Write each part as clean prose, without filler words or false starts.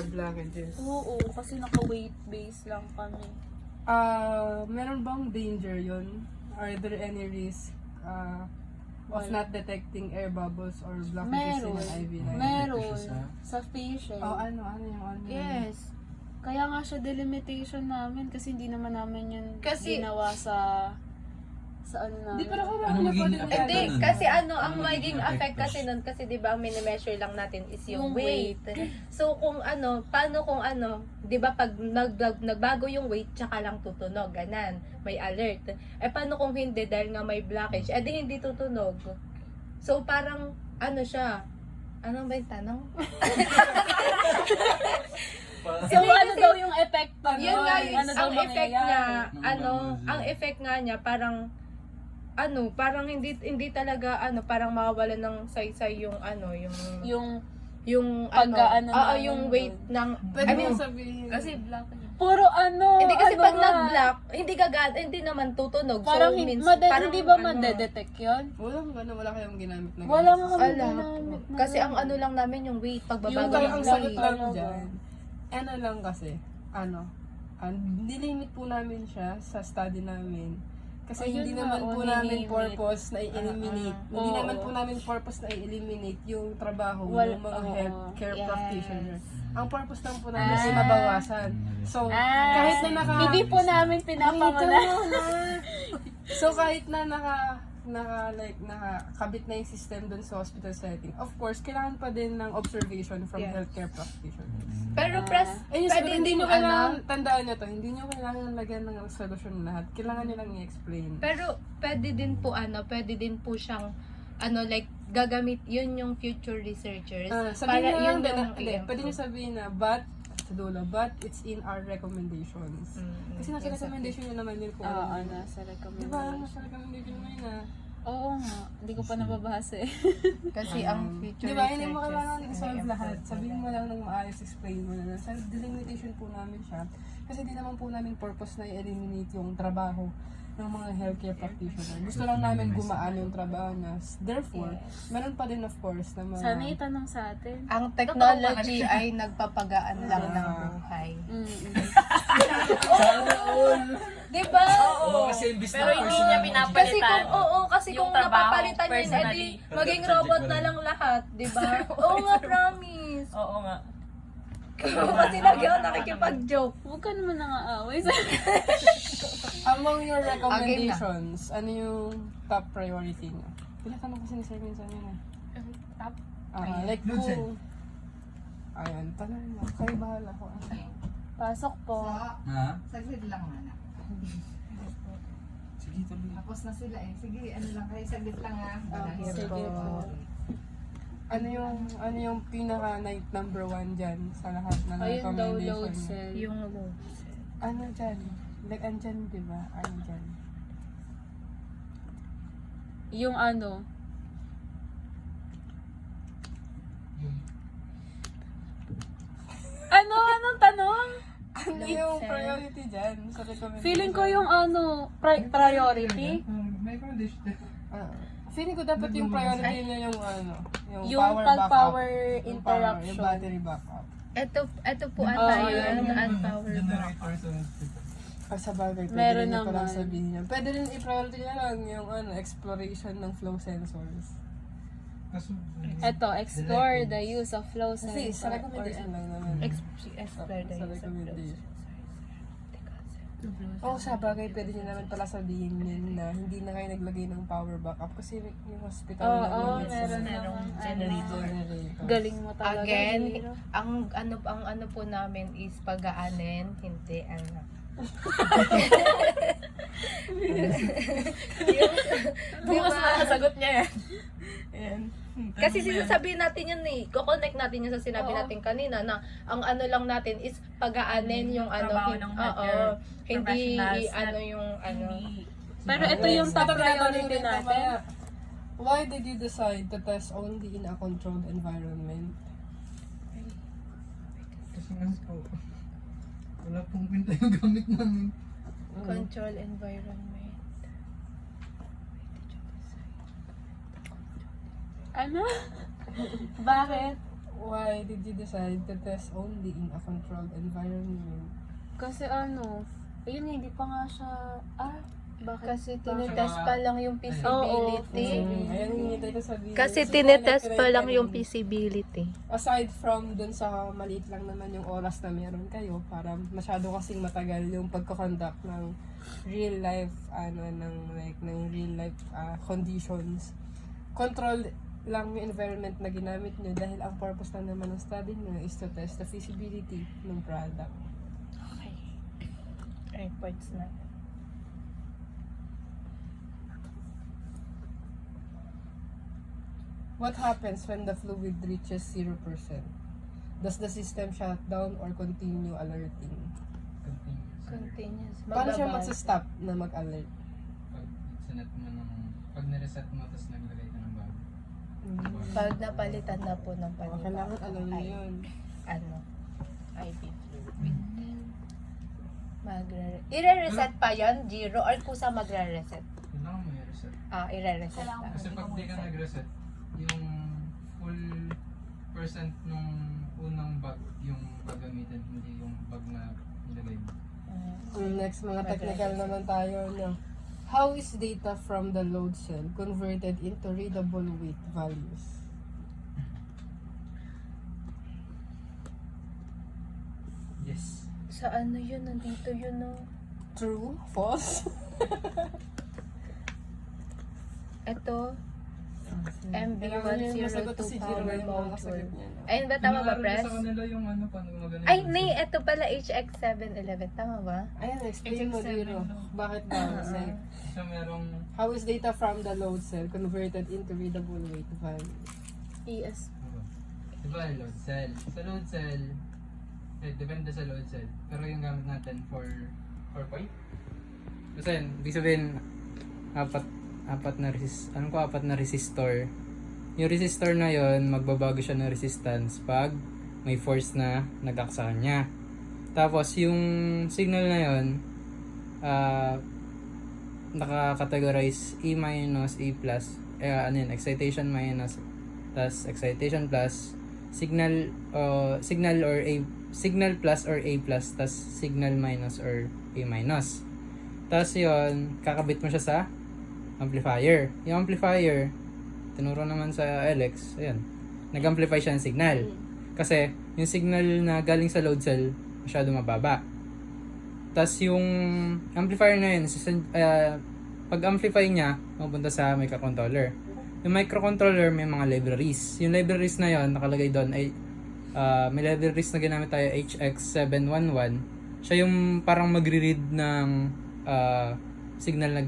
blockages. Oo, kasi naka-weight base lang kami. Meron bang danger yun? Are there any risk of Wala. not detecting air bubbles or blockages in an IV line? Meron. Sa facial. Oh, ano yung ano? Yes. Kaya nga siya delimitation namin kasi hindi naman namin yun Kasi- ginawa sa ano namin. Hindi, pero kailangan Ano na maging pwede effect Hindi, nun? kasi ano, ang Ano magiging magiging effect effect kasi nun, kasi di ba ang mini-measure lang natin is yung Yung weight. So kung ano, paano kung ano, di ba pag nagbago yung weight, tsaka lang tutunog, ganan, may alert. Eh paano kung hindi, dahil nga may blockage, eh di hindi tutunog. So parang, ano siya, ano ba yung tanong? So, ano daw yung effect nun? Yun nga, Ano daw ang effect mangyayari? niya, Ano ang effect nga niya, parang hindi talaga parang mawawalan ng saysay yung Yung ano, pagka-ano namin yung weight ng Pwede I mean, mo sabihin. kasi black niya. puro ano. Hindi kasi ano pag nga. nag-black, hindi naman tutunog. Parang, so means parang hindi ba madedetect yun? Wala kayong ginamit na Wala nga kami Ala. ginamit na Kasi ang ganun. ano lang namin yung weight Yung pagbabago talagang ng sagot weight. lang Talaga. dyan. Ano lang kasi, nilimit po namin siya sa study namin. Kasi Ayun hindi nga, naman po namin nilimit. purpose na i-eliminate. Hindi Oo. naman po namin purpose na i-eliminate yung trabaho ng mga oo. healthcare Yes. practitioner. Ang purpose lang po namin ay mabawasan. So, Ah, kahit na hindi po namin pinapamala. So kahit na nakakabit na yung system dun sa hospital setting, of course, kailangan pa din ng observation from Yes. healthcare practitioners. Pero press, Ayun, pwede siguro hindi din nyo ano, kailangan, tandaan nyo to, hindi nyo kailangan lagyan ng solusyon lahat. Kailangan nyo lang i-explain. pero pwede din po siyang like gagamit yun yung future researchers. Sabihin nyo lang, yung pwede nyo sabihin na, sa dulo, but it's in our recommendations. Kasi nasa recommendation nyo naman yun kung Oo, ano. nasa Di ba? recommendation. Nasa recommendation mo yun na. Oo nga, hindi ko pa nababasa eh. Kasi ang future Di ba? Hindi mo researchers kailangan ay i-solve lahat. effort Sabihin mo lang ng maayos, explain mo na. Sa delimitation po namin siya. Kasi di naman po namin purpose na i-eliminate yung trabaho ng mga healthcare practitioner. Gusto lang namin gumaan yung trabaho niya. Therefore, meron pa din of course na mga... Sana itanong sa atin. Ang technology ay nagpapagaan lang ng buhay. Di ba? Oo, kasi imbis Pero na hindi niya personal Kasi pinapalitan. kasi Yung kung trabaho, napapalitan yun, edi personally. maging robot na lang lahat, di ba? Oo nga, promise. Oo nga. Kasi lagi ako nakikipag-joke. Huwag ka naman nangaaway sa Among your recommendations, ano yung top priority niyo? Pinatanong kasi ni Sir minsan yun eh. Top? Like kung... Ayan, tanong mo. Kayo bahala ko. Pasok po. Ha? Saglit lang mana. Sige, tuloy. Tapos na sila eh. Sige, ano lang kayo, saglit lang ha. Sige po. Ano yung pinaka night number 1 dyan sa lahat ng Ayun daw load recommendation niyo? cell. Yung load. Ano dyan? Like, andyan, di ba? Ano dyan? Yung ano, anong tanong? Ano yung priority dyan sa recommendation? Feeling ko yung ano, priority. May condition. Feeling ko dapat yung priority niya yung ano, Yung backup, power yung power, interruption. yung battery backup. Ito po Oo, ata yun. yung unpowered. Generator sa hospital. Sa bagay, pwede Meron rin ito lang naman. sabihin niya. Pwede rin i-priority niya lang yung exploration ng flow sensors. Kaso, Ito, explore the use of flow Kasi sa sensor. recommendation lang naman. Explore the Sa use of recommendation. Oh, sa bagay, pwede niya naman pala sabihin yun na hindi na kayo naglagay ng power backup kasi yung hospital Oo, naman meron merong namang generator. generator. Galing mo talaga. Again, Hiro. ang ano po namin is pagaanin, hindi Bukas na sagot niya yan. Ayan. Kasi sinasabihin natin yun i-connect natin yun sa sinabi natin kanina na ang ano lang natin is pagaanin yung Trabaho ng healthcare hindi professionals yung Pero ito yung top priority natin. Mamaya, why did you decide to test only in a controlled environment? kasi nga po, wala pong pinta yung gamit namin. control environment. Ano? Bakit? Why did you decide to test only in a controlled environment? Kasi ayun hindi pa nga siya, bakit? Kasi tinetest pa lang yung feasibility. Ayan, hinihintay ko sabihin. Kasi So, tinetest pa connected lang yung and- feasibility. Aside from dun sa maliit lang naman yung oras na meron kayo, para masyado kasing matagal yung pagko-conduct ng real life, ng real life conditions. Controlled lang yung environment na ginamit nyo dahil ang purpose lang naman ng study nyo is to test the feasibility ng product. Okay. Reports na. What happens when the fluid reaches 0%? Does the system shut down or continue alerting? Continuous. Continuous. Paano siya Magbabase. magsa-stop na mag-alert? Pag sinet mo pag nireset mo, tapos naglagay ka ng bago. Pag napalitan na po ng panibago. Kailangan alam niyo yun. IV fluid. I-reset pa yon 0 or kusa magre-reset? Kailangan mo i-reset. I-reset pa. Kasi pag di ka nag-reset, yung full percent nung unang bag yung gagamitin, hindi yung bag na nilagay mo. Next, mga technical naman tayo. No? How is data from the load cell converted into readable weight values? Yes. Sa ano yun? Nandito yun, no? True? False? Ito, Kailangan nyo yung masagot to si MB102 Jiro power yung mga module. kasagot niya. No? Ayun ba? Tama ba, Pinaaral Press? sa kanila yung paano gumagana Ay, yung nay, ito pala HX711. Tama ba? Ayan, explain mo, Jiro. Bakit ba? Like, Siya merong how is data from the load cell converted into readable weight values? ES. diba load cell. Sa load cell, depende sa load cell. Pero yung gamit natin for point. Kasi yun, ibig sabihin, apat na resistor. Yung resistor na yon magbabago siya ng resistance pag may force na nag-act sa kanya. Tapos yung signal na yon naka-categorize E minus, E plus, excitation minus, tas excitation plus, signal or A, signal plus or A plus, tas signal minus or A minus. Tas yon kakabit mo siya sa amplifier. Yung amplifier, tinuro naman sa LX, ayan, nag-amplify siya ng signal. Kasi, yung signal na galing sa load cell, masyado mababa. Tapos yung amplifier na yun, pag-amplify niya, mapunta sa microcontroller. Yung microcontroller, may mga libraries. Yung libraries na yun, nakalagay doon ay, may libraries na ginamit tayo, HX711. Siya yung parang magre-read ng signal na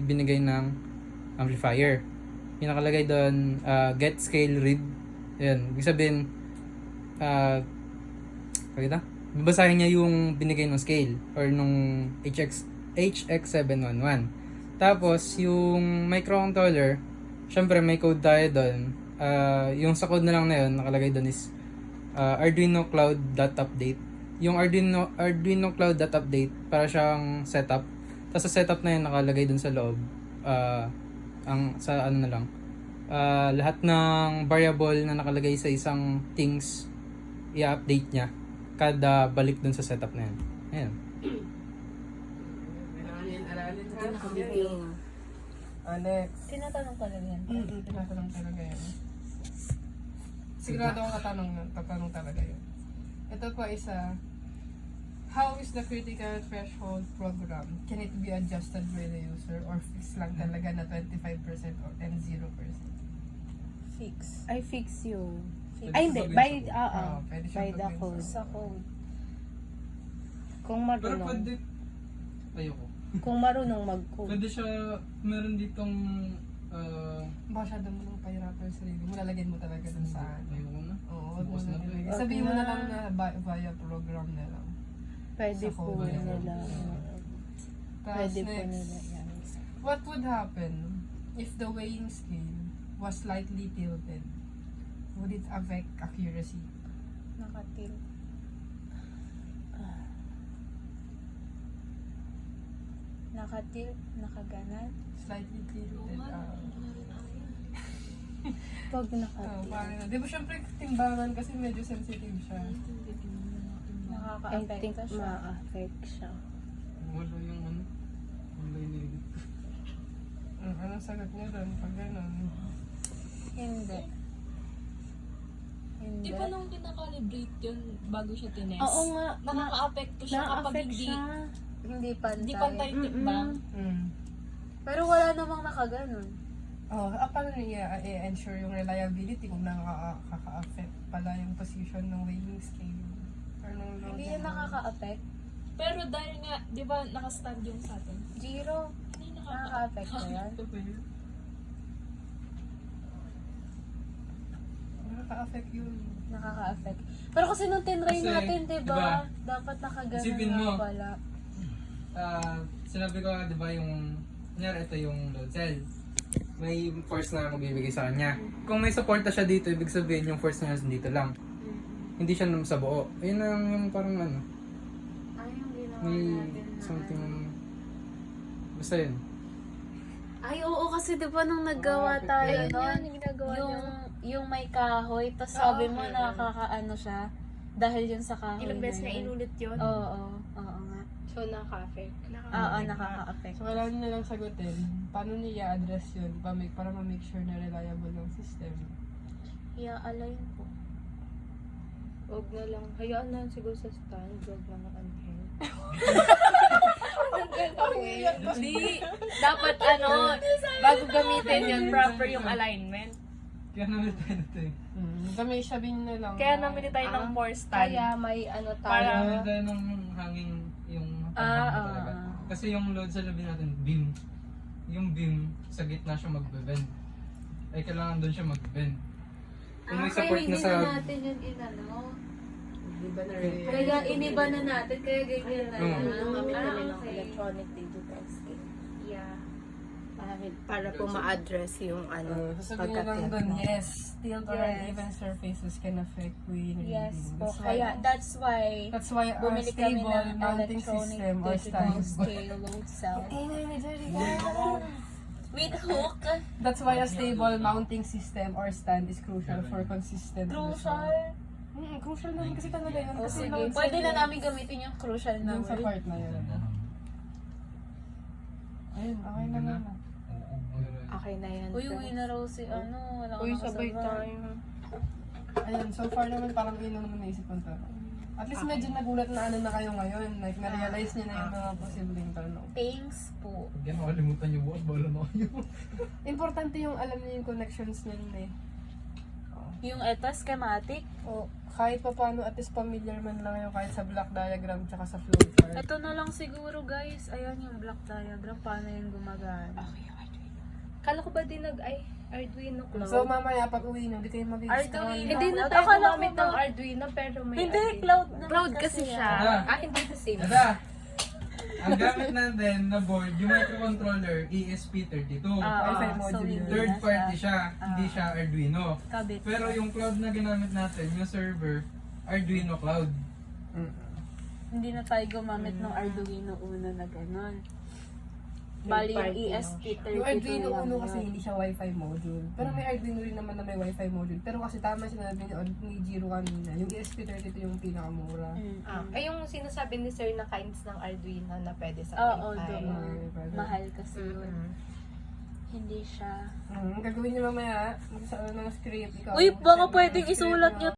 binigay ng amplifier. Yung nakalagay doon, get scale read. Ayan, ibig sabihin, babasahin niya yung binigay ng scale or nung HX711. Tapos, yung microcontroller, syempre may code tayo doon. Yung sa code na lang na yun, nakalagay doon is Arduino Cloud.update. Yung Arduino Cloud.update, para siyang setup. Tapos sa setup na yun, nakalagay doon sa loob. Lahat ng variable na nakalagay sa isang things, i-update niya kada balik dun sa setup na yan. Ayan. Next. Tinatanong pa lang yan. Tinatanong talaga yun. Sigurado akong tatanong talaga yun. Ito po isa, how is the critical threshold program? Can it be adjusted by the user or fixed lang talaga na 25% and 0%? Fix. I fix you. Pwede Ay, hindi. sabagin By, sa pwede siya by the sabihin code. Sa code. Kung Pero marunong. pwede, ayoko. Kung marunong mag-code. Pwede siya, meron ditong, Baka siya doon mo nang pahirapan sa sarili mo, lalagyan mo talaga dun sa ayoko na. Oo, wag mo Bukas na na to eh. nilagay. Sabihin mo na lang na via program na lang. Pwede Sa po code. nila. Tapos Pwede po next, nila yan. what would happen if the weighing scale was slightly tilted? Would it affect accuracy? Nakatil. Nakatil, nakaganan. Slightly tilted. Pag Oh, nakati. parang, di ba syempre timbangan kasi medyo sensitive siya. Nakaka-apekto siya. ma-affect siya. Wala yung ano. Wala yung negative. Anong sagot niya doon pag gano'n? Hindi. Hindi. Di ba nung kinakalibrate yun bago siya tinest? Oo nga. Nakaka-apekto siya kapag Na-affect hindi, siya. Hindi pantay. hindi pantay timbang. Pero wala namang nakaganon. Oh, paano niya i-ensure yung reliability kung nakaka-affect pala yung position ng weighing scale? Or ng load Hindi yan ng- nakaka-affect. Pero dahil nga, di ba nakastand yung sa atin? Zero. Hindi Nakaka-affect na yan. Nakaka-affect yun. Nakaka-affect. Pero kasi nung tinry Kasi, natin, diba? diba, Dapat nakaganon isipin nga mo, pala. Sinabi ko nga, di ba, yung, kunyari, ito yung load cell. May force na magbibigay sa kanya. Kung may suporta siya dito, ibig sabihin yung force niya dito lang. Hindi siya sa buo. Ayun lang yung parang ano, Ay, yung ginawa may natin na something, ano. basta yun. Ay, oo, kasi diba nung naggawa tayo Ayun nun, yan, yung ginagawa niya. yung may kahoy, tapos sabi mo nakakaano siya, dahil yun sa kahoy Ilang beses na na yun. inulit yun. Oo nga. So, nakaka-affect. Oo, nakaka-affect. So, kailangan nyo lang sagutin, paano niya i-address yun para ma-make sure na reliable yung system. I-align po. Huwag na lang. Hayaan na siguro sa stand. Huwag lang ang unheld. Di, dapat ano, bago gamitin yun, proper yung alignment. Kaya namin tayo na ito eh. Kami sabihin na lang. Kaya namili tayo ng more stand. Kaya may ano Kaya tayo. namin tayo ng hanging yung talaga. Kasi yung load sa labi natin, beam. Yung beam, sa gitna siya magbe-bend. Ay, kailangan doon siya mag-bend. Kung may support na sa... natin yun inano. Di ba na Kaya iniba na natin, kaya ganyan na Oo. Gumamit kami ng okay. electronic digital scale. Yeah. Para po ma-address yung ano, sasabihin nyo lang doon, yes, tilt or uneven surfaces can affect weight reading. Yes po. Kaya that's why That's why our bumili kami stable ng mounting electronic system or digital stand. scale load cell. With hook. That's why a stable mounting system or stand is crucial for consistent Crucial. result. Crucial naman kasi talaga yun. O Kasi sige, load pwede cell na yun. namin gamitin yung crucial na Dun sa word. part na yun. Ayun, okay na naman. okay na yan. Uy, uwi na raw si ano, wala ka Uy, sabay nakasama. tayo. Ayun, so far naman parang yun lang naman naisip kong tanong. At least medyo nagulat na ano na kayo ngayon. Like, na-realize niyo na yung mga posibleng tanong. Thanks po. Pag yan nakalimutan niyo bukas, bala na kayo. Importante yung alam niyo yung connections niyo eh. Yung eto, schematic. O, kahit pa paano, at least familiar man lang kayo kahit sa block diagram tsaka sa flow chart. Ito na lang siguro guys. Ayan yung block diagram. Paano yung gumagana. Kala ko ba din Arduino Cloud? So, mamaya pag uwi nyo, hindi kayo mag-install. Arduino. Hindi na Cloud. tayo Akala ko gumamit ba- ng Arduino pero may Hindi, Arduino. cloud naman Cloud kasi siya. Hindi the same. Ada! Ang gamit natin na board, yung microcontroller, ESP32. Wi-Fi so module hindi yun. Third na party siya, hindi siya Arduino. Kabit. Pero yung cloud na ginamit natin, yung server, Arduino Cloud. Hindi na tayo gumamit ng Arduino Uno na gano'n. Bali yung ESP32 Yung Arduino lang Uno yun. kasi hindi siya Wi-Fi module. Pero may Arduino rin naman na may Wi-Fi module. Pero kasi tama sinabi ni Jiro kanina, yung ESP32 yung pinakamura. Ay, yung sinasabi ni Sir na kinds ng Arduino na pwede sa Oo, Wi-Fi. doon. Mahal kasi yun. Hindi siya. Ang gagawin niyo mamaya, sa ng script, ikaw. Uy, baka mag-send ng pwedeng script isulat na- niyo